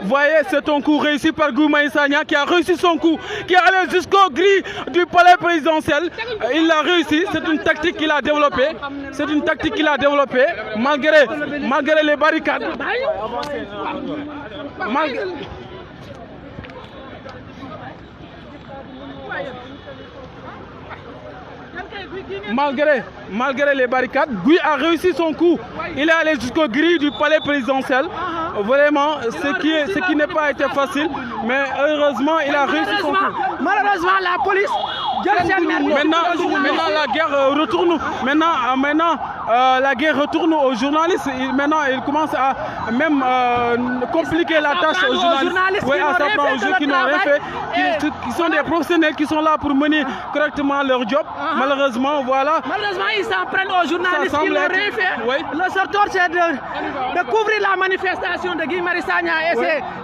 Voyez, c'est un coup réussi par Guy Marius Sagna qui a réussi son coup, qui est allé jusqu'au gris du palais présidentiel. Il l'a réussi, c'est une tactique qu'il a développée. C'est une tactique qu'il a développée malgré les barricades. Malgré les barricades, Guy a réussi son coup. Il est allé jusqu'au gris du palais présidentiel. Vraiment, ce qui n'est pas été facile, mais heureusement, il a réussi son coup. Malheureusement, la police... Maintenant, la guerre retourne. Maintenant, la guerre retourne aux journalistes. Maintenant, il commence à même compliquer la tâche aux journalistes. Oui, à s'en prendre aux gens qui n'ont rien fait, qui sont des professionnels qui sont là pour mener correctement leur job. Malheureusement, voilà. Malheureusement, ils s'en prennent aux journalistes qui n'ont rien fait. Oui. Le sorteur, c'est de couvrir la manifestation de Guy Marius Sagna et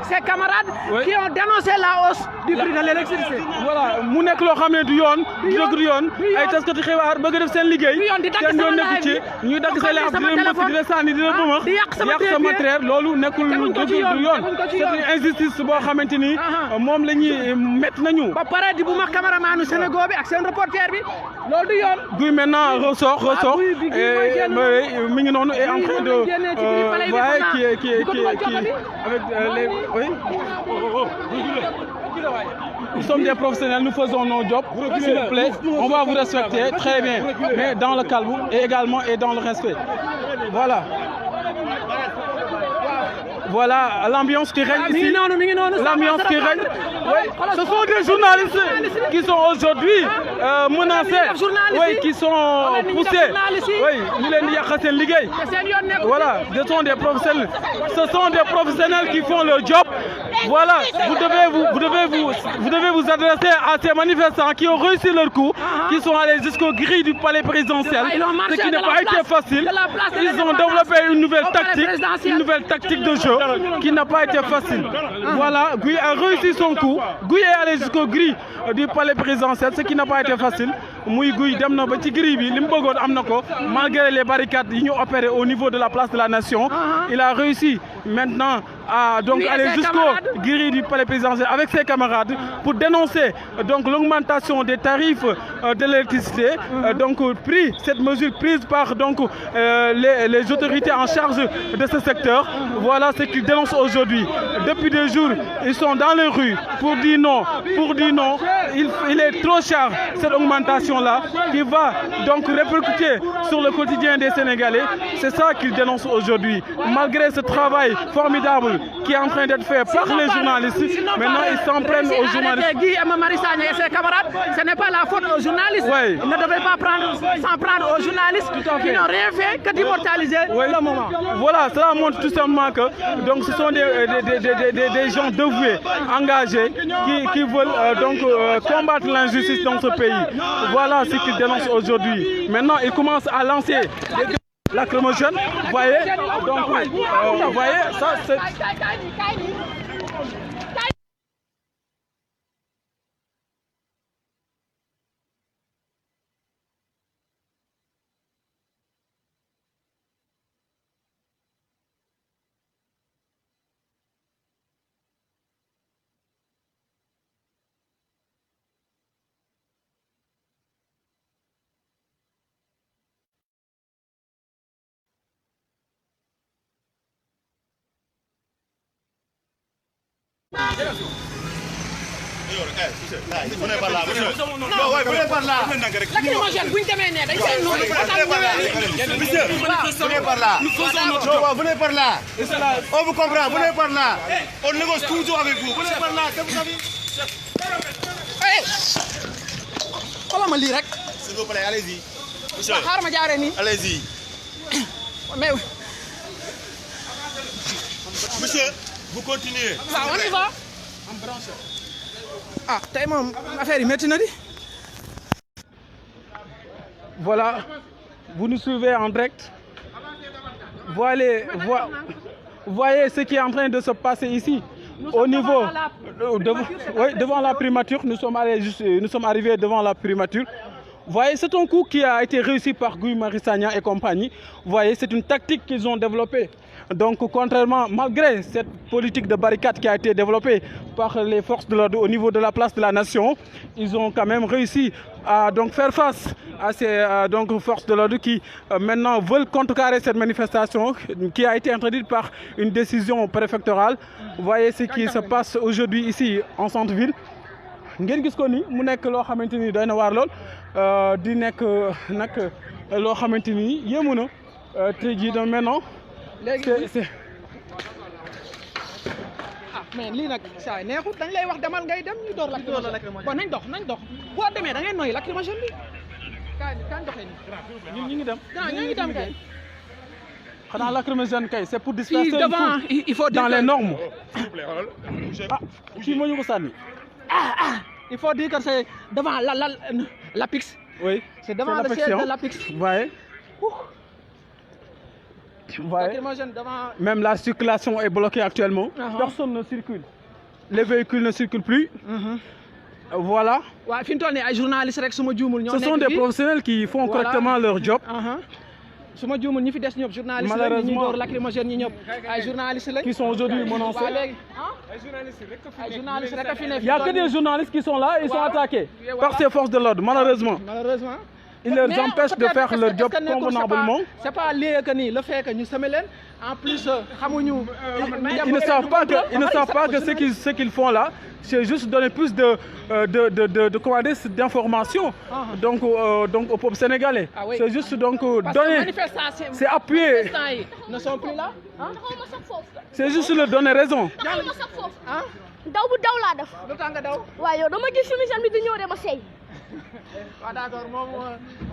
ses camarades qui ont dénoncé la hausse du prix de l'électricité. Voilà, mu nekk loo xam ne du yoon du yoon ay taskati xibaar bëgg def seen liggéey kenn doon nekk ci ñuy dagg sa lex di la mbëkk di la sànni di la bëmax di yàq sa matériel loolu nekkul du yoon c'est une injustice boo xamante ni moom la ñuy métti nañu ba pare di bu ma caméraman Sénégal bi ak seen reporter bi loolu du yoon Guy maintenant ressort mi ngi noonu est en train de voyez qui avec les oui nous sommes des professionnels, nous faisons nos jobs, s'il vous plaît, on va vous respecter, très bien, mais dans le calme et également et dans le respect. Voilà l'ambiance qui règne ici, l'ambiance qui règne. Oui, ce sont des journalistes qui sont aujourd'hui menacés, oui, qui sont poussés. Oui, voilà, ce sont des professionnels qui font le job. Voilà, vous devez vous adresser à ces manifestants qui ont réussi leur coup, qui sont allés jusqu'au gris du palais présidentiel, ce qui n'a pas été facile. Ils ont développé une nouvelle tactique de jeu qui n'a pas été facile. Voilà, Guy a réussi son coup. Guy est allé jusqu'au gris du palais présidentiel, ce qui n'a pas été facile. Muy Guy dem na ba ci gris bi lim bëggoon am na ko malgré les barricades yi ñu opéré au niveau de la place de la Nation. Il a réussi maintenant à donc aller jusqu'au gris du palais présidentiel avec ses camarades pour dénoncer donc l'augmentation des tarifs de l'électricité. Donc cette mesure prise par donc les autorités en charge de ce secteur. Voilà ce qu'ils dénoncent aujourd'hui. Depuis 2 jours, ils sont dans les rues pour dire non. Il est trop cher cette augmentation-là qui va donc répercuter sur le quotidien des Sénégalais. C'est ça qu'ils dénoncent aujourd'hui. Malgré ce travail formidable qui est en train d'être fait par les journalistes, maintenant ils s'en prennent aux journalistes. Guy Marius Sagna et ses camarades, ce n'est pas la faute aux journalistes. Oui. Ils ne devraient pas s'en prendre aux journalistes qui n'ont rien fait que d'immortaliser le moment. Voilà, cela montre tout simplement que donc, ce sont des gens dévoués, engagés, qui veulent donc combattre l'injustice dans ce pays. Voilà ce qu'ils dénoncent aujourd'hui. Maintenant, ils commencent à lancer des lacrymogènes. Vous voyez, donc, vous voyez, ça c'est... Venez par là, monsieur. Non, ouais, venez par là. Monsieur, venez par là. Non, venez par là. On vous comprend, venez par là. On négocie toujours avec vous. Venez par là, qu'est-ce que vous avez? S'il vous plaît, allez-y. Monsieur, allez-y. Monsieur, Vous continuez. On y va. Ah, tey moom affaire yi métti na di. Voilà, vous nous suivez en direct. Voyez ce qui est en train de se passer ici. Au niveau devant la primature, nous sommes arrivés devant la primature. Vous voyez, c'est un coup qui a été réussi par Guy Marius Sagna et compagnie. Vous voyez, c'est une tactique qu'ils ont développée. Donc, contrairement, malgré cette politique de barricade qui a été développée par les forces de l'ordre au niveau de la place de la Nation, ils ont quand même réussi à donc faire face à ces forces de l'ordre qui maintenant veulent contrecarrer cette manifestation qui a été interdite par une décision préfectorale. Vous voyez ce qui se passe aujourd'hui ici en centre-ville. ngeen gis ko ni mu nekk loo xamante ni doy na waar lool di nekk nag loo xamante ni yéemu na tey jii donc maintenant. c'est mais lii nag saa neexut dañ lay wax demal ngay dem ñu door lacrymogène bon nañ dox boo demee da ngay nooyi lacrymogène bi kan doxee ni ñu ngi dem ñu ngi dem kay xanaa lacrymogène kay c'est pour disperser devant il faut dans les normes. S'il vous plaît, ah kii moo ñu ko sànni. Il faut dire que c'est devant l'APIX. Oui, c'est devant le siège de l'APIX. Vous voyez. Même la circulation est bloquée actuellement. Personne ne circule. Les véhicules ne circulent plus. Voilà. Ce sont des professionnels qui font correctement leur job. Malheureusement, qui sont aujourd'hui menacés. Il n'y a que des journalistes qui sont là et sont attaqués par ces forces de l'ordre, malheureusement. Ils leur empêchent de faire leur job convenablement. C'est pas lié que le fait que nous sommes là. En plus, ils ne savent pas que ce qu'ils font là, c'est juste donner plus d'informations donc au peuple sénégalais. C'est juste donc donner, c'est appuyer. Ne sont plus là. C'est juste leur donner raison. daw bu daw laa def. lu tax nga daw. waaw yow dama gis chemise bi di ñëw de ma sey. waaw d'accord moom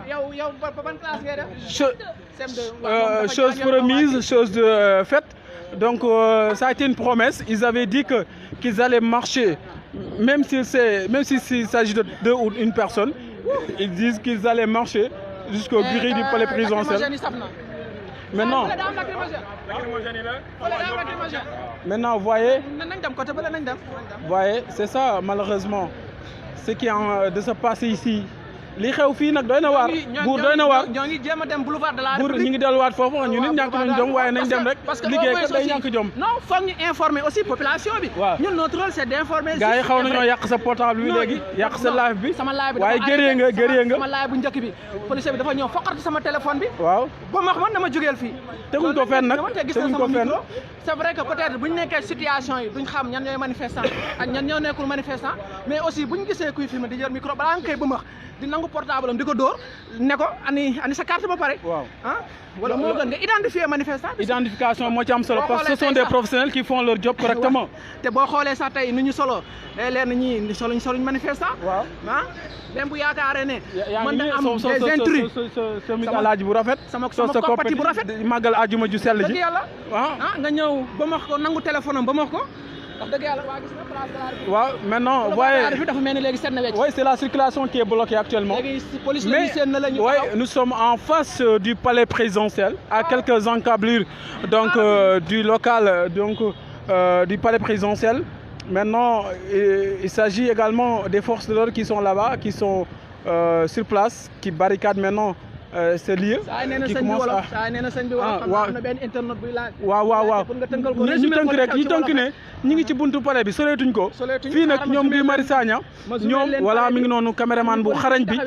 yow ban classe ngay def. Chose promise, chose faite. Donc ça a été une promesse. Ils avaient dit qu'ils allaient marcher, même s'il s'agit de deux ou une personne. Ils disent qu'ils allaient marcher jusqu'au grille du palais présidentiel. Maintenant, vous voyez, c'est ça malheureusement ce qui est en de se passer ici. li xew fii nag doy na waar buur doy na waar ñoo ngi jéem a dem boulevard de la buur ñu ngi delluwaat foofu ñu nit ñàkk nañ jom waaye nañ dem rek liggéey kat day ñàkk jom non foog ñu informer aussi population bi ñun notre rôle c'est d'informer gars yi xaw nañoo yàq sa portable bi léegi yàq sa live bi sama live bi waaye gëree nga sama live bu njëkk bi policier bi dafa ñëw foqarti sama téléphone bi waaw ba ma man dama jógeel fii teguñ ko fenn nag teguñ ko fenn c'est vrai que peut-être bu ñu nekkee situation yi duñ xam ñan ñooy manifestant ak ñan ñoo nekkul manifestant mais aussi bu ñu gisee kuy filmer di jël micro balaa nga koy bëmax di nangu portable am di ko dóor ne ko ani sa carte ba pare. waaw wala moo gën nga identifier manifestant. identification moo ci am solo parce que ce sont des professionnels qui font leur job correctement. te boo xoolee sax tey nu ñu solo day leer na ñii soluñ manifestant. waaw même bu yaakaaree ne. mën na am des intrus sama laaj bu rafet. sama koppati bu rafet màggal ajuma ju sell ji. dëgg yàlla nga ñëw ba max ko nangu téléphone am ba max ko. Maintenant, voyez, oui, c'est la circulation qui est bloquée actuellement. Mais nous sommes en face du palais présidentiel, à quelques encablures donc, du local du palais présidentiel. Maintenant, il s'agit également des forces de l'ordre qui sont là-bas, qui sont sur place, qui barricadent maintenant ce lieu qui commence à waaw ñu tënk rek ñu tënk ne ñi ngi ci buntu palais bi soleetuñ ko fii nag ñoom Guy Marius Sagna ñoom voilà mi ngi noonu caméraman bu xarañ bi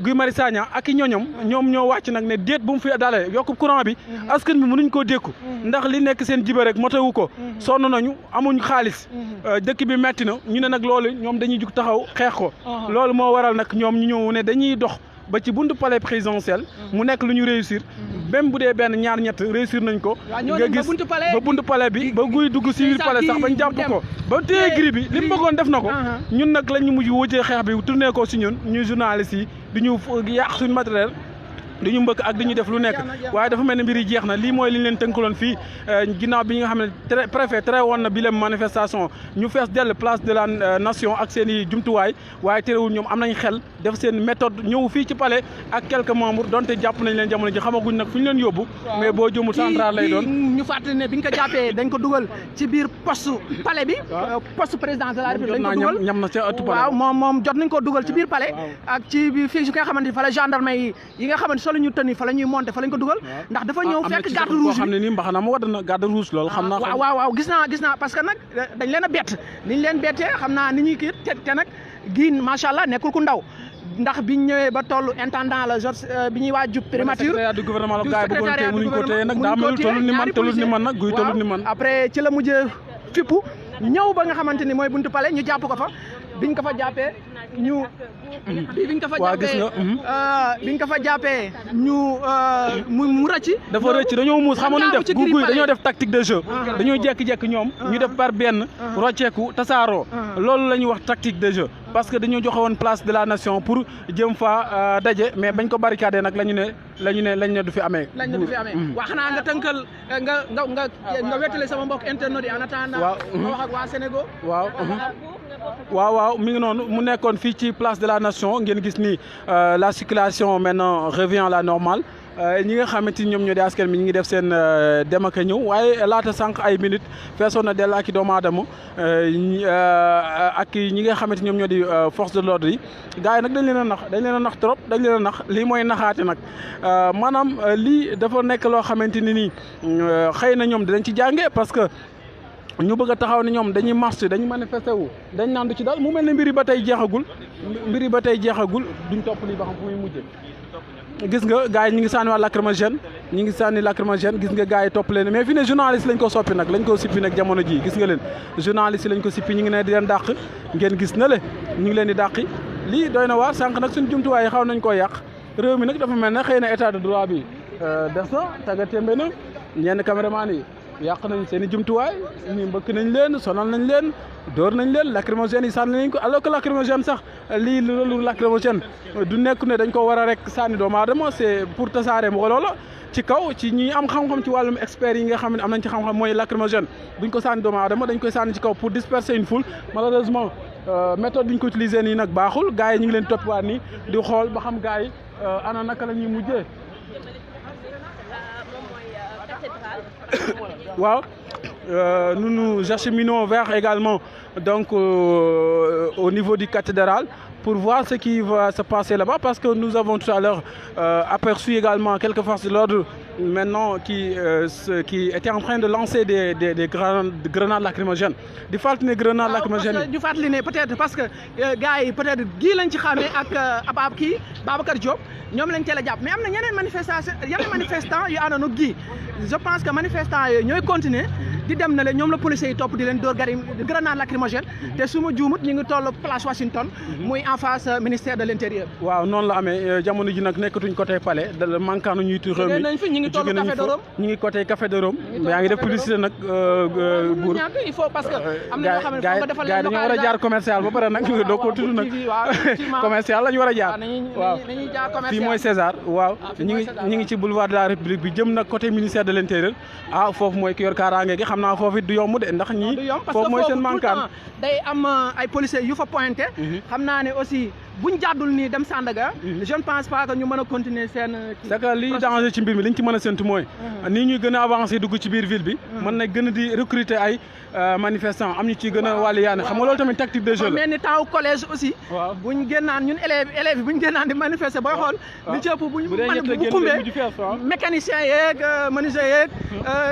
Guy Marius Sagna ak i ñoñom ñoom ñoo wàcc nag ne déet bu mu fi dalee yokku courant bi askan bi mënuñ koo dékku ndax li nekk seen jiba rek motewu ko sonn nañu amuñ xaalis dëkk bi metti na ñu ne nag loolu ñoom dañuy jug taxaw xeex ko loolu moo waral nag ñoom ñu ñëw ne dañuy dox ba ci buntu palais présidentiel mu nekk lu ñu réussir même bu dee benn ñaar ñett réussir nañ ko nga gis ba buntu palais bi ba guy dugg si biir palais sax bañ jàpp ko ba téye gris bi li mu bëggoon def na ko ñun nag la ñu mujj wujjee xeex bi tourné ko si ñun ñuy journalistes yi di ñu yàq suñu matériel di ñu mbëkk ak di ñu def lu nekk waaye dafa mel ne mbir yi jeex na lii mooy li ñu leen tënkaloon fii ginnaaw bi nga xam ne préfet tere woon na bi lem manifestation ñu fees dell place de la nation ak seen i jumtuwaay waaye terewul ñoom am nañ xel def seen méthode ñëw fii ci palais ak quelques membres donte jàpp nañ leen jamono ji xamaguñ nag fu ñu leen yóbbu mais boo jëmul central lay doon ñu fàttali ne bi ñu ko jàppee dañ ko dugal ci biir poste palais bi poste président de la république dañ ko dugal ñam na ca ëttu palais waaw moom jot nañ ko dugal ci biir palais ak ci biir fii su nga xamante fa la gendarme yi nga xamante solo ñu tëni fa la ñuy monter fa lañ ko dugal ndax dafa ñëw fekk garde rouge xam ne nii mbaxana mu wadd na garde rouge loolu xam naa waaw gis naa parce que nag dañ leen a bett niñ leen bettee xam naa ni ñuy kii te nag giin macha allah nekkul ku ndaw ndax biñ ñëwee ba toll intendant la bi ñuy waaj jub primature secrétaire du gouvernement la gaay bëggoon tey mënuñ ko téye nag daa mel tolut ni man nag guy tolut ni man après ci la mujjee fippu ñëw ba nga xamante ni mooy buntu palais ñu jàpp ko fa biñ ko fa jàppee ñu biñ ko fa jàppee biñ ko fa jàppee ñu mu rëcc dafa rëcc dañoo muus xamoon nañ def guy dañoo def tactique de jeu dañoo jekki-jekki ñoom ñu def par benn rocceeku tasaaroo loolu la ñuy wax tactique de jeu parce que dañoo joxe woon place de la nation pour jëm fa daje mais bañ ko barricadé nag lañ ne du fi amee waa xanaa nga tënkal nga wettale sama mbokk internet yi en attendant nga wax ak waa Sénégal waaw mi ngi noonu mu nekkoon fii ci place de la nation ngeen gis ni la circulation maintenant revient à la normale ñi nga xamante ni ñoom ñoo di askan mi ñi ngi def seen dem ak a ñëw waaye laata sànq ay minutes feesoon na dell ak i doomu aadama ak ñi nga xamante ñoom ñoo di force de l'ordre yi gars yi nag dañ leen a nax trop dañ leen a nax lii mooy naxaate nag maanaam lii dafa nekk loo xamante ni nii xëy na ñoom dinañ ci jànge parce que ñu bëgg a taxaw ne ñoom dañuy marché dañuy manifesté wu dañ naan du ci dal mu mel ne mbir yi ba tey jeexagul duñ topp lii ba xam fu muy mujjee gis nga gars yi ñu ngi sànni waa lacrymogène gis nga gars yi topp leen mais fi ne journaliste lañ ko soppi nag lañ ko sippi nag jamono ji gis nga leen journaliste yi lañ ko sippi ñu ngi ne di leen dàq ngeen gis na le ñu ngi leen di dàqi lii doy na waar sànq nag suñu jumtuwaay yi xaw nañ koo yàq réew mi nag dafa mel ne xëy na état de droit bi des na tàggatémbe na ñenn caméraman yi yàq nañ seen i jumtuwaay ñi mbëkk nañ leen sonal nañ leen door nañ leen lacrymogène yi sànni nañ ko alors que lacrymogène sax lii loolu lacrymogène du nekk ne dañ ko war a rek sànni doomu aadama c'est pour tasaare mbooloo la ci kaw ci ñi am xam-xam ci wàllum experts yi nga xam ne am nañ ci xam-xam mooy lacrymogène buñ ko sànni doomu aadama dañ koy sànni ci kaw pour disperser une foule malheureusement méthode bi ñu ko utilisé nii nag baaxul gars yi ñu ngi leen toppiwaat nii di xool ba xam gars yi ana naka la ñuy mujjee waaw nous nous acheminons vers également donc au niveau du cathédrale pour voir ce qui va se passer là-bas parce que nous avons tout à l'heure aperçu également quelques forces de l'ordre maintenant qui étaient en train de lancer des grenades lacrymogènes di fàttali ne grenades lacrymogènes yi. di fàttali ne peut-être parce que gars yi peut-être gii lañ ci xamee ak kii Babacar Diop ñoom lañ teel a jàpp mais am na yeneen manifestants yu àndoon ak gii je pense que manifestants yooyu ñooy continuer di dem na le ñoom la policiers yi topp di leen dóor grenade lacrymogène te su ma juumut ñu ngi toll place Washington muy en face ministère de l'intérieur. waaw noonu la amee jamono ji nag nekkatuñ côté palais da mankaanu ñuy tu réew mi ñu ngi toll Café de Rome ñu ngi côté Café de Rome yaa ngi def publicité nag buur il faut parce que am na ñoo xam ne foog nga defal leen dañoo war a jaar commercial ba pare nag doo ko tudd nag commercial la ñu war a jaar waaw fii mooy César waaw ñu ngi ci boulevard de la République bi jëm nag côté ministère de l'intérieur foofu mooy ki yor kaaraange gi xam naa foofu it du yomb de ndax ñii foofu mooy seen mankaan day am ay policiers yu fa pointé xam naa ne aussi buñ jàddul nii dem Sandaga je ne pense pas que ñu mën a continuer seen c'est que lii danger ci mbir mi liñ ci mën a séntu mooy nii ñuy gën a avancé dugg ci biir ville bi mën na gën a di recruter ay manifestants am ñu ci gën a wàllu yaane xam nga loolu tamit tactique de jeu la mais ni temps collège aussi buñ génnaan ñun élèves yi buñ génnaan di manifester booy xool li ci ëpp bu xumbee mécaniciens yeeg menuisiers yeeg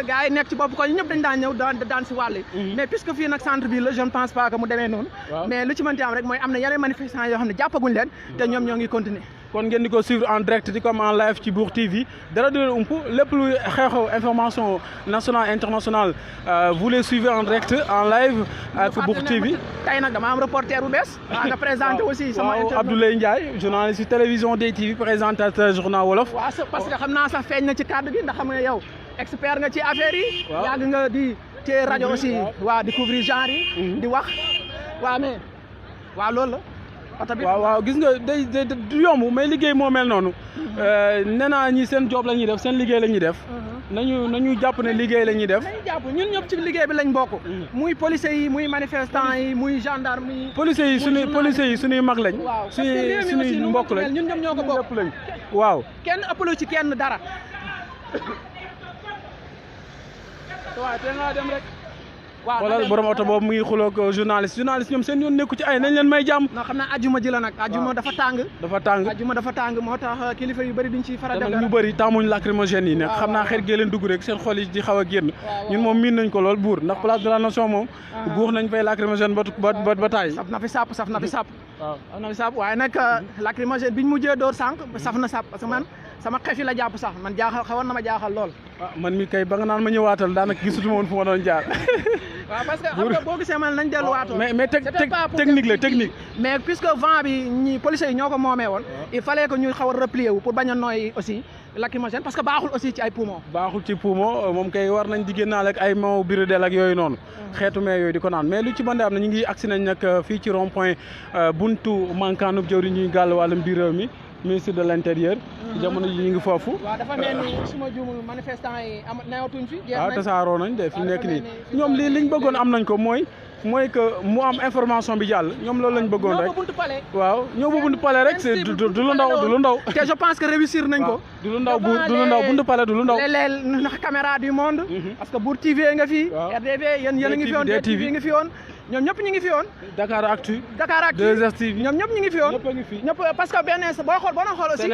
gars yi nekk ci bopp ko ñëpp dañ daan ñëw daan si wàll mais puisque fii nag centre ville la je ne pense pas que mu demee noonu mais lu ci mënti am rek mooy am na yeneen manifestants yoo xam ne jàppaguñ leen te ñoom ñoo ngi continuer kon ngeen di ko suivre en direct di comme en live ci Bour TV dara du leen ump lépp luy xew-xew information nationale internationale vous les suivez en direct en live ak Bour TV. tey nag dama am reporter bu bees. nga présenté aussi sama Abdoulaye Ndiaye journaliste ci télévision DTV présentateur journal wolof. waaw parce que xam naa sax feeñ na ci kàddu gi ndax xam nga yow expert nga ci affaire yi. yàgg nga di ci rajo aussi. waaw di couvrir genre yi. di wax waaw mais waaw loolu la. waaw gis nga day du yomb mais liggéey moo mel noonu nee naa ñi seen job la ñuy def seen liggéey la ñuy def nañu jàpp ne liggéey la ñuy def ñun ñëpp ci liggéey bi lañ bokk muy policiers yi muy manifestants yi muy gendarme yi policiers yi suñuy mag lañ suñuy mbokk lañ ñun ñëpp ñoo ko bokk lañ waaw kenn ëppalu ci kenn dara waaw te nga dem rek xoolal borom oto boobu mu ngi xuloog journaliste ñoom seen yoon nekku ci ay nañ leen may jàmm non xam naa ajuma ji la nag ajuma dafa tàng ajuma dafa tàng moo tax kilifa yu bëri duñ ci faral def ñu bëri tàmmuñ lacrymogène yi nekk xam naa xeet gee leen dugg rek seen xol yi di xaw a génn ñun moom miin nañ ko lool buur ndax place de la nation moom guux nañ fay lacrymogène ba taay saf na fi sàpp waaye nag lacrymogène biñ mujjee door sànq saf na sàpp parce que man sama xef yi la jàpp sax man xawoon na ma jaaxal lool man mi kay ba nga naan ma ñëwaatal daanaka gisutuma woon fu ma doon jaar waaw parce que xam nga boo gisee man nañ delluwaatoo mais technique mais puisque vent bi ñi policiers yi ñoo ko moomee woon il fallait que ñu xaw a replier wu pour bañ a nooy aussi lacrymogène parce que baaxul aussi ci ay poumon moom kay war nañ di génnaale ak ay maw biridel ak yooyu noonu xeetu mee yooyu di ko naan mais lu ci mën am na ñu ngi agsi nañ nag fii ci rond point buntu mankaanub jëwriñ ñuy gàll wàllum biir réew mi ministre de l'intérieur jamono ji ñu ngi foofu waaw dafa mel ni suma juumul manifestant yi newatuñ fi waaw tasaaroo nañ de fi nekk nii ñoom liñ bëggoon am nañ ko mooy que mu am information bi jàll ñoom loolu lañ bëggoon rek waaw ñoo ba buntu palais rek c'est du lu ndaw te je pense que réussir nañ ko du lu ndaw buntu palais du lu ndaw léeg-léeg caméra du monde parce que Bour TV nga fi RDV yéen a ngi fi woon DTV nga fi woon ñoom ñëpp ñu ngi fi woon Dakaractu 2STV ñoom ñëpp ñu ngi fi woon ñëpp parce que benn boo xool aussi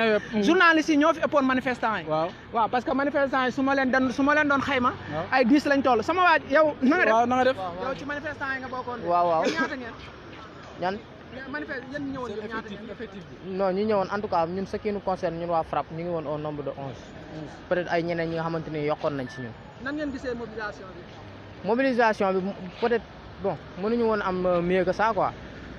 journalistes yi ñoo fi ëppoon manifestants yi waaw parce que manifestants yi su ma leen doon xayma ay 10 lañ toll sama waaj yow na nga def yow ci manifestants yi nga bokkoon waaw ñaata ngeen ñan manifeste yéen ñëwoon ñaata effectif bi non ñu ñëwoon en tout cas ñun ce qui nous concerne ñun waa FRAPP ñu ngi woon au nombre de 11 peut-être ay ñeneen ñi nga xamante ni yokkoon nañ ci ñun nan ngeen gisee mobilisation bi peut-être bon mënuñu woon am mieux que ça quoi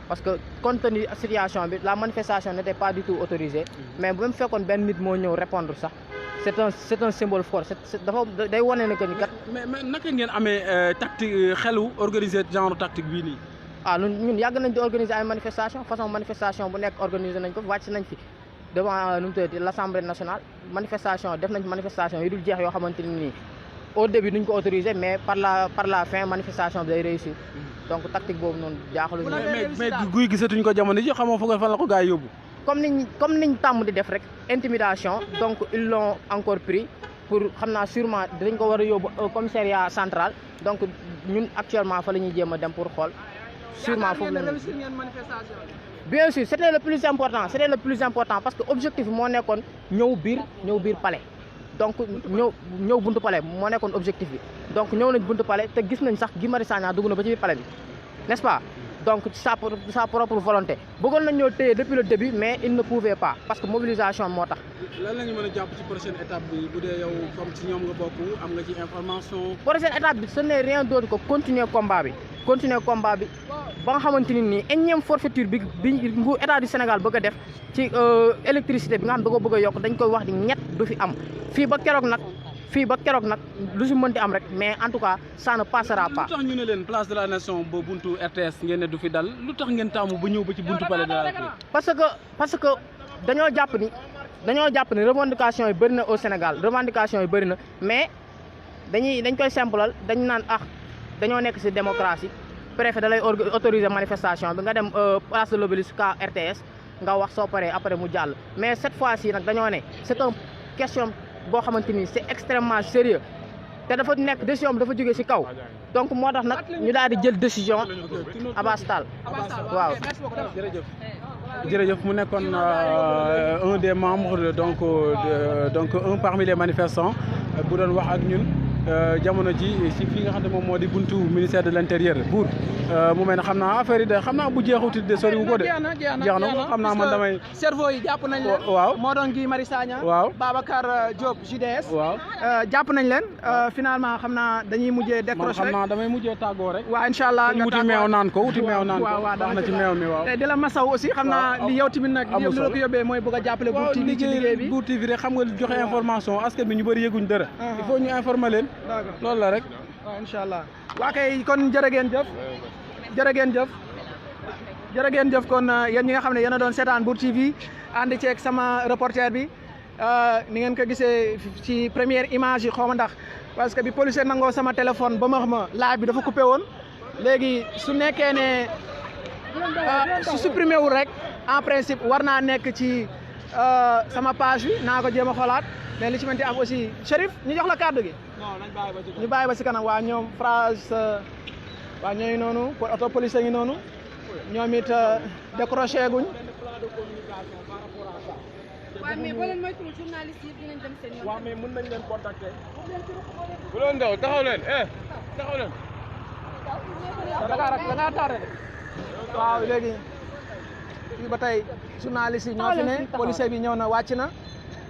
parce que compte tenu situation bi la manifestation n'était pas du tout autorisée mais bu même fekkoon benn nit moo ñëw répondre sax c'est un symbole fort dafa day wane ne que ni kat. mais naka ngeen amee tactique xelu organiser genre tactique bii nii. ñun yàgg nañ di organiser ay façon manifestation bu nekk organiser nañ ko wàcc nañ fi devant nu mu tuddati l'Assemblée nationale def nañ manifestation yu dul jeex yoo xamante ni nii au début duñ ko autorisé mais par la fin manifestation bi day réussir donc tactique boobu noonu jaaxaluñu. mais guy gisatuñ ko jamono ji xamoo foog fan la ko gars yi yóbbu. comme niñ tàmm di def rek intimidation donc ils l'ont encore pris pour xam naa sûrement dañ ko war a yóbbu au commissariat central donc ñun actuellement fa la ñuy jéem a dem pour xool sûrement foofu la bien sûr c'était le plus important parce que objectif moo nekkoon ñëw biir palais donc ñëw buntu palais moo nekkoon objectif bi donc ñëw nañ buntu palais te gis nañ sax Guy Marius Sagna dugg na ba ci biir palais bi n'est-ce pas donc sa propre volonté bëggoon nañ ñoo téye depuis le début mais il ne pouvait pas parce que mobilisation moo tax. lan la ñu mën a jàpp ci prochaine étape bi bu dee yow comme ci ñoom nga bokk am nga ci information. prochaine étape bi ce n'est rien d'autre que continuer combat bi ba nga xamante ni nii énième forfaiture bi nguur état du Sénégal bëgg a def ci électricité bi nga xam da ko bëgg a yokk dañ koy wax di ñett du fi am fii ba keroog nag lu si mënti am rek mais en tout cas ça ne passera pas. lu tax ñu ne leen place de la nation ba buntu RTS ngeen ne du fi dal lu tax ngeen taamu ba ñëw ba ci buntu palais de la République. parce que dañoo jàpp ni revendication yi bëri na au Sénégal revendication yi bëri na mais dañ koy simplal dañ naan dañoo nekk si démocratie. préfet da lay autoriser manifestation bi nga dem place de l'Obélisque ka RTS nga wax soo paree après mu jàll mais cette fois-ci nag dañoo ne c'est une question boo xamante ni c'est extrêmement sérieux te dafa nekk décision bi dafa jógee ci kaw donc moo tax nag ñu daal di jël décision Abass Tall waaw. jërëjëf mu nekkoon un des membres donc un parmi les manifestants bu doon wax ak ñun. jamono ji si fii nga xam ne moom moo di buntu ministère de l'intérieur buur mu mel ne xam naa affaire yi de xam naa bu jeexuti de sori wu ko de jeex na xam naa man damay cerveau yi jàpp nañ leen waaw moo doon Guy Marius Sagna waaw Babacar Diop JDS waaw jàpp nañ leen finalement xam naa dañuy mujjee décroché xam naa damay mujjee tàggoo rek waaw incha allah nga wuti meew naan ko waaw baax na ci meew mi waaw te di la masaw aussi xam naa li yow tamit nag li la ko yóbbee mooy bëgg a jàppale Bour TV ci liggéey bi Bour TV rek xam nga joxe information askan bi ñu bëri yëguñ dara il faut ñu informer leen loolu la rek waaw incha allah waa kay kon jërë ngeen jëf jërë ngeen jëf kon yéen ñi nga xam ne yéen a doon seetaan Mbour TV ànd ceeg sama reporter bi ni ngeen ko gisee ci première image yi xaw ma ndax parce que bi policier nangoo sama téléphone ba ma live bi dafa coupé woon léegi su nekkee ne su supprimé wul rek en principe war naa nekk ci sama page bi naa ko jéem a xoolaat mais li ci mënti am aussi Chérif ñu jox la kàddu gi. non nañ bàyyi ba ci ñu bàyyi ba si kanam waa ñoom phrase waa ñooy noonu pour auto police ngi noonu ñoom it décroché guñ. waaw mais boo leen moytuwul journaliste yi dinañ dem seen yoon. waaw mais mën nañ leen contacter. bu leen daw taxaw leen taxaw leen. da ngaa tardé de. waaw léegi fii ba tey journaliste yi ñoo fi ne policier bi ñëw na wàcc na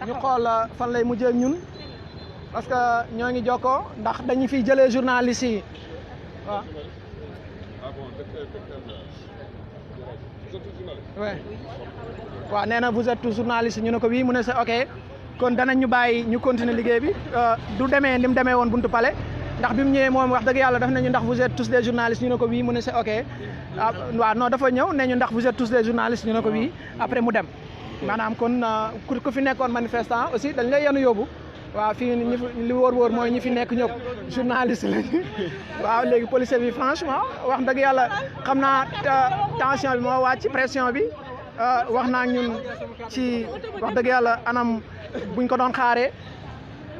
ñu xool fan lay mujjee ak ñun parce que ñoo ngi jokkoo ndax dañu fiy jëlee journaliste yi waaw. waaw nee na vous êtes journaliste ñu ne ko oui mu ne c'est ok kon danañ ñu bàyyi ñu continuer liggéey bi du demee ni mu demee woon buntu palais ndax bi mu ñëwee moom wax dëgg yàlla daf nañu ndax vous êtes tous des journalistes ñu ne ko oui mu ne c'est ok waaw non dafa ñëw ne ñu ndax vous êtes tous des journalistes ñu ne ko oui après mu dem maanaam kon ku fi nekkoon manifestant aussi dañ lay yenu yóbbu waaw fii ñi li wóor mooy ñi fi nekk ñëpp journaliste lañu waaw léegi policier bi franchement wax dëgg yàlla xam naa tension bi moo wàcc pression bi wax naa ñun ci wax dëgg yàlla anam buñ ko doon xaaree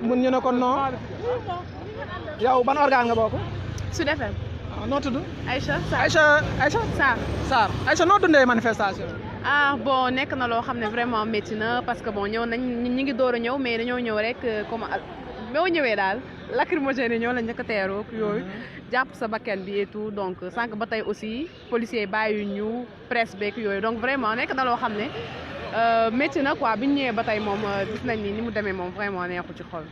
mun ñu ne kon non yow ban organe nga bokk. Sud FM. waaw noo tudd. Aïcha Sarr Aïcha noo dundee manifestation. Bon nekk na loo xam ne vraiment métti na parce que bon ñëw nañ ñi ngi door a ñëw mais dañoo ñëw rek comme boo ñëwee daal lacrymogène ñoo la njëkk a teeroo yooyu jàpp sa bakkan bi et tout donc sànq ba tey aussi policiers bàyyi ñu presse beeg yooyu donc vraiment nekk na loo xam ne métti na quoi bi ñu ñëwee ba tey moom gis nañ ni mu demee moom vraiment neexul ci xol.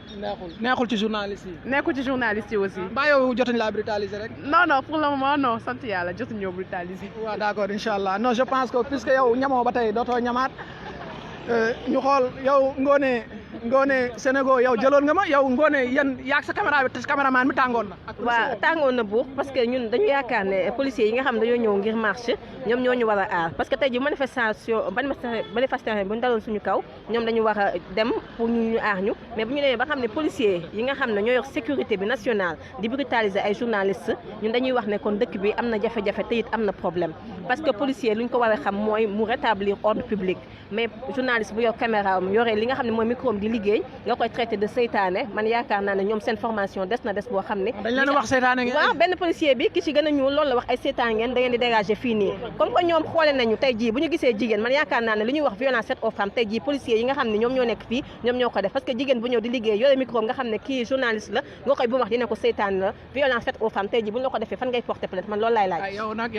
neexul ci journaliste yi. neexul ci journaliste yi aussi. mbaa yow jotuñ laa brutaliser rek. non pour le moment non sant yàlla jotuñ ñoo brutaliser. waaw d'accord incha allah non je pense que puisque yow ñamoo ba tey dootoo ñamaat ñu xool yow Ngoné Sénégal yow jëloon nga ma yow Ngoné yan yaag sa caméraman bi tàngoon na. waaw tàngoon na buur parce que ñun dañu yaakaar ne policiers yi nga xam ne dañoo ñëw ngir marche ñoom ñoo ñu war a aar parce que tey ji manifestation bu ñu daloon suñu kaw ñoom dañu war a dem pour ñu aar ñu mais bu ñu demee ba xam ne policiers yi nga xam ne ñoo yor sécurité bi nationale di brutaliser ay journalistes ñun dañuy wax ne kon dëkk bi am na jafe-jafe te it am na problème parce que policier lu ñu ko war a xam mooy mu rétablir ordre public mais journaliste bu yor caméra am yoree li nga xam ne mooy micro di liggéey nga koy traité de seytaane man yaakaar naa ne ñoom seen formation des na des boo xam ne dañ leen wax seytaane ngeen waaw benn policier bi ki ci gën a ñuul loolu la wax ay seytaane ngeen da ngeen di dégager fii nii comme que ñoom xoole nañu tey jii bu ñu gisee jigéen man yaakaar naa ne li ñuy wax violence faite aux femmes tey jii policiers yi nga xam ne ñoom ñoo nekk fii ñoom ñoo ko def parce que jigéen bu ñëw di liggéey yore micro nga xam ne kii journaliste la nga koy bu wax dina ko seytaane la violence faite aux femmes tey jii bu ñu la ko defee fan ngay porter plainte man loolu laay laaj yow nag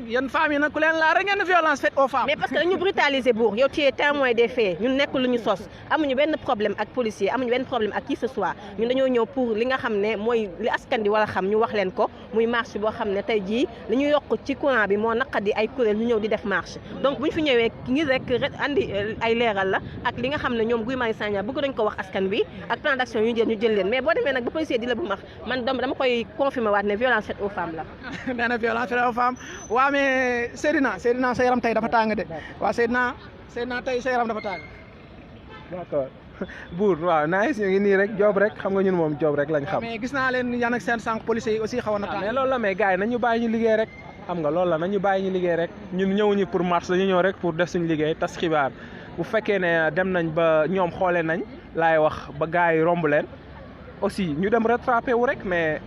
yéen femmes yi nag ku leen laa rek ngeen violence faite aux femmes mais parce que dañu brutaliser buur yow tu es témoin des faits ñun nekk lu ñu sos amuñu benn problème ak policier amuñu benn problème ak qui ce soit ñun dañoo ñëw pour li nga xam ne mooy li askan di war a xam ñu wax leen ko muy marche boo xam ne tey jii li ñu yokk ci courant bi moo naqadi ay kuréel ñu ñëw di def marche donc bu ñu fi ñëwee ngir rek andi ay leeral la ak li nga xam ne ñoom Guy Marius Sagna bëgg dañ ko wax askan bi ak plan d'action yu ñu jël leen mais boo demee nag ba policier di la bu max man dama koy confirmer waat ne violence faite aux femmes la nee na violence faite aux femmes waaw mais Seydina sa yaram tey dafa tàng de waaw Seydina tey sa yaram dafa tàng d'accord buur waaw nice ñu ngi nii rek job rek xam nga ñun moom job rek lañ xam. mais gis naa leen yan ak seen sànq policiers yi aussi xawoon na tàng. mais loolu la mais gars yi nañu bàyyi ñu liggéey rek xam nga loolu la nañu bàyyi ñu liggéey rek ñun ñëwuñu pour marche dañu ñëw rek pour def suñu liggéey tas xibaar bu fekkee ne dem nañ ba ñoom xoolee nañ laay wax ba gars yi romb leen aussi ñu dem rattrapé wu rek mais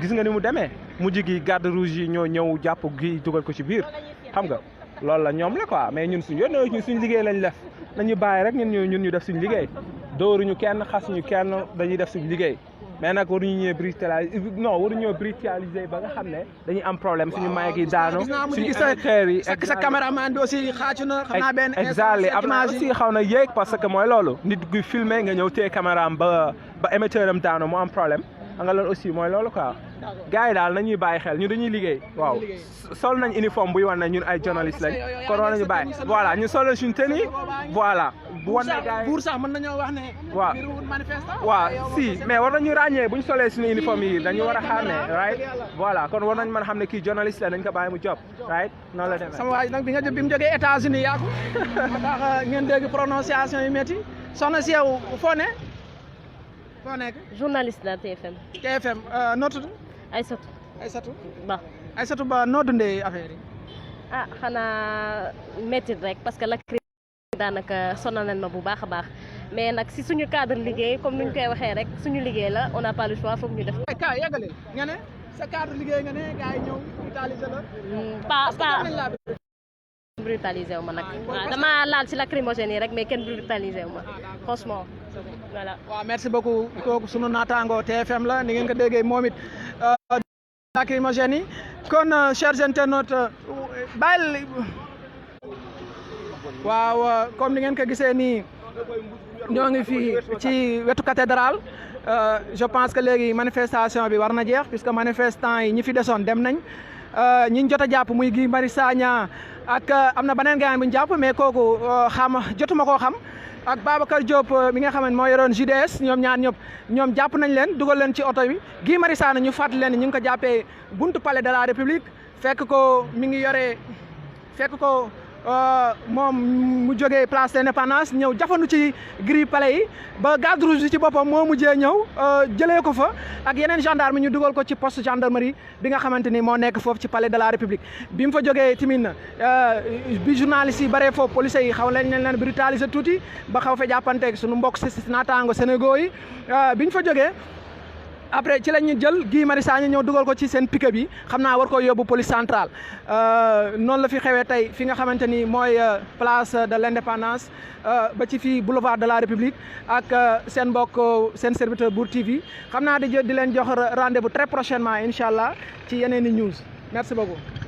gis nga ni mu demee mujj gi garde rouge yi ñoo ñëw jàpp gi dugal ko ci biir xam nga loolu la ñoom la quoi mais ñun suñu yoon ñun suñu liggéey lañ def nañu bàyyi rek ñun ñu def suñu liggéey dóoruñu kenn xasuñu kenn dañuy def suñu liggéey mais nag waruñu ñëw brutaliser ba nga xam ne dañuy am problème suñu mic yi daanu suñu xeer yi sa caméraman bi aussi xaacu na xam naa benn exactement am na aussi xaw na yéeg parce que mooy loolu nit guy filmer nga ñëw téye caméra am ba émetteur am daanu mu am problème nga loolu aussi mooy loolu quoi gars yi daal nañuy bàyyi xel ñu dañuy liggéey waaw sol nañ uniforme buy wan ne ñun ay journaliste lañ kon war nañu bàyyi voilà ñu sol suñu tenue voilà mu wan ne gars yi buur sax mën nañoo wax ne. waaw manifestant. waaw si mais war nañu ràññee bu ñu solee suñu uniforme yi dañu war a xàmmee right voilà kon war nañ mën a xam ne kii journaliste la dañ ko bàyyi mu job right noonu la demee. sama waay nag bi mu jógee États-Unis yàggu ndax ngeen dégg prononciation yu métti soxna si yow foo ne. foo nekk. journaliste la TFM. TFM noo tudd. Aïssatou Ba. Aïssatou Ba noo dundee affaire yi. ah xanaa métti rek parce que la crise daanaka sonal nañ ma bu baax a baax mais nag si suñu cadre liggéey comme nuñ koy waxee rek suñu liggéey la on n'a pas le choix foog ñu def. ka yeggaleel nga ne sa cadre liggéey nga ne gars yi ñëw brutalisé la. pas brutalisé wu ma nag. waaw dama laal si lacrymogène yi rek mais kenn brutalisé wu ma franchement voilà. waaw merci beaucoup kooku sunu naataango TFM la ni ngeen ko déggee moom it lacrymogène yi kon chers internautes bàyyil waaw comme ni ngeen ko gisee nii ñoo ngi fii ci wetu cathédrale je pense que léegi manifestation bi war na jeex puisque manifestants yi ñi fi desoon dem nañ ñi jot a jàpp muy Guy Marius Sagna ak am na beneen gars bu ñu jàpp mais kooku jotuma koo xam ak Babacar Diop mi nga xam ne moo yoroon JDS ñoom ñaar ñoom jàpp nañ leen dugal leen ci oto bi Guy Marius Sagna ñu fàttali leen ñu ngi ko jàppee buntu palais de la République fekk ko mi ngi yore fekk ko moom mu jógee place de l'Indépendance ñëw jafandu ci grille palais yi ba garde rouge bi ci boppam moo mujjee ñëw jëlee ko fa ak yeneen gendarme ñu dugal ko ci poste gendarmerie bi nga xamante ni moo nekk foofu ci palais de la République bi mu fa jógee timin bi journaliste yi baree foofu police yi xaw leen brutaliser tuuti ba xaw fa jàppanteeg suñu mbokk si naataango Sénégal yi bi ñu fa jógee après ci la ñu jël Guy Marius Sagna ñëw dugal ko ci seen pick-up bi xam naa war ko yóbbu police centrale noonu la fi xewee tey fi nga xamante ni mooy place de l'Indépendance ba ci fii boulevard de la République ak seen mbokk seen serviteur Bour TV xam naa di leen jox rendez-vous très prochainement incha allah ci yeneen i news merci beaucoup.